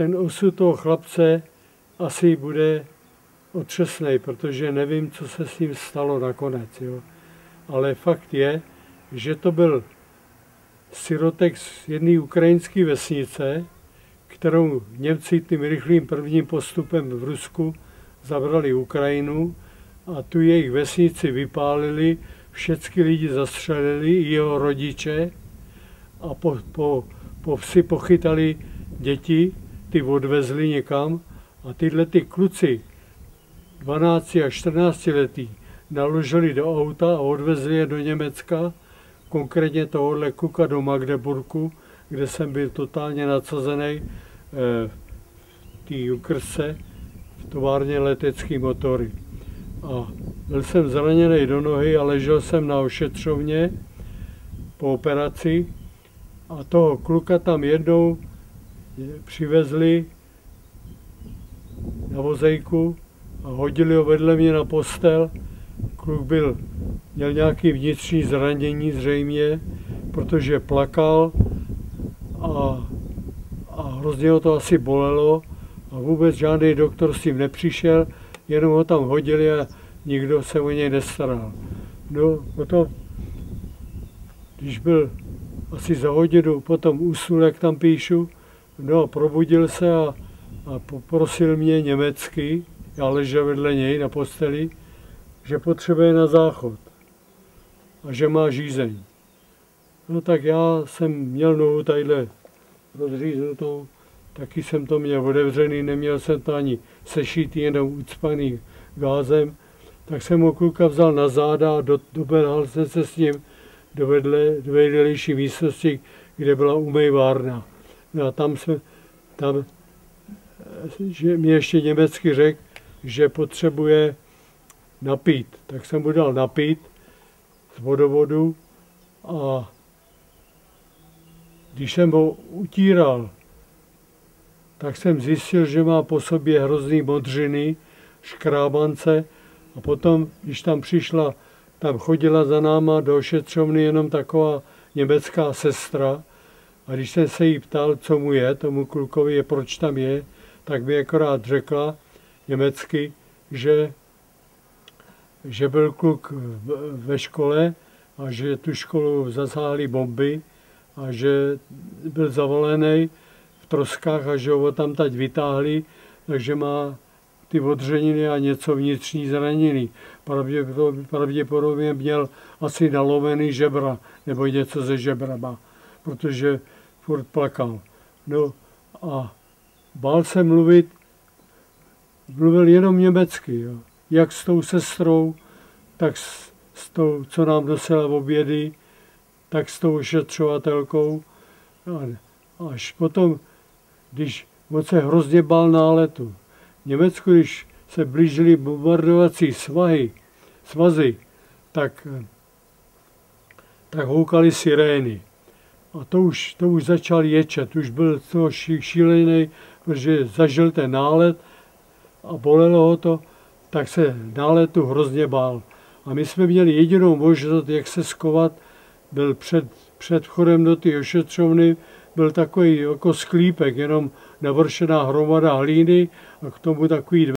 ten osud toho chlapce asi bude otřesnej, protože nevím, co se s ním stalo nakonec. Jo. Ale fakt je, že to byl sirotek z jedné ukrajinské vesnice, kterou Němci tím rychlým prvním postupem v Rusku zabrali Ukrajinu a tu jejich vesnici vypálili, všechny lidi zastřelili, i jeho rodiče, a po vsi pochytali děti, ty odvezli někam a tyhle ty kluci 12 a 14 letý naložili do auta a odvezli je do Německa, konkrétně tohohle kluka do Magdeburku, kde jsem byl totálně nadsazený v té Junkrsce, v továrně letecký motory. A byl jsem zraněný do nohy a ležel jsem na ošetřovně po operaci a toho kluka tam jednou přivezli na vozejku a hodili ho vedle mě na postel. Kluk měl nějaké vnitřní zranění zřejmě, protože plakal a hrozně ho to asi bolelo a vůbec žádný doktor s tím nepřišel, jenom ho tam hodili a nikdo se o něj nestaral. No potom, když byl asi za hodinu, potom usnul, jak tam píšu, no a probudil se a poprosil mě německy, já ležel vedle něj na posteli, že potřebuje na záchod a že má žízeň. No tak já jsem měl nohu tadyhle rozříznutou, taky jsem to měl otevřený, neměl jsem to ani sešitý, jenom ucpaný gázem, tak jsem ho kluka vzal na záda a doběhal jsem se s ním do vedlejší místnosti, kde byla umývárna. No a tam že mě ještě německy řekl, že potřebuje napít. Tak jsem mu dal napít z vodovodu a když jsem ho utíral, tak jsem zjistil, že má po sobě hrozný modřiny, škrábance a potom, když tam chodila za náma do ošetřovny jenom taková německá sestra a když jsem se jí ptal, co mu je, tomu klukovi, proč tam je, tak mi akorát řekla německy, že byl kluk ve škole a že tu školu zasáhly bomby a že byl zavalený v troskách a že ho tam teď vytáhli, takže má ty odřeniny a něco vnitřní zranění. Pravděpodobně měl asi nalomený žebra nebo něco ze žebrama, protože furt plakal. No a bál se mluvil jenom německy, jo. Jak s tou sestrou, tak s tou, co nám nosila obědy, tak s tou ošetřovatelkou. Až potom, když on se hrozně bál náletu. V Německu, když se blížily bombardovací svazy, tak houkaly sirény. A to už začal ječet, už byl toho šílený, protože zažil ten nálet a bolelo ho to, tak se náletu hrozně bál. A my jsme měli jedinou možnost, jak se skovat, byl před vchodem do té ošetřovny, byl takový jako sklípek, jenom navršená hromada hlíny a k tomu takový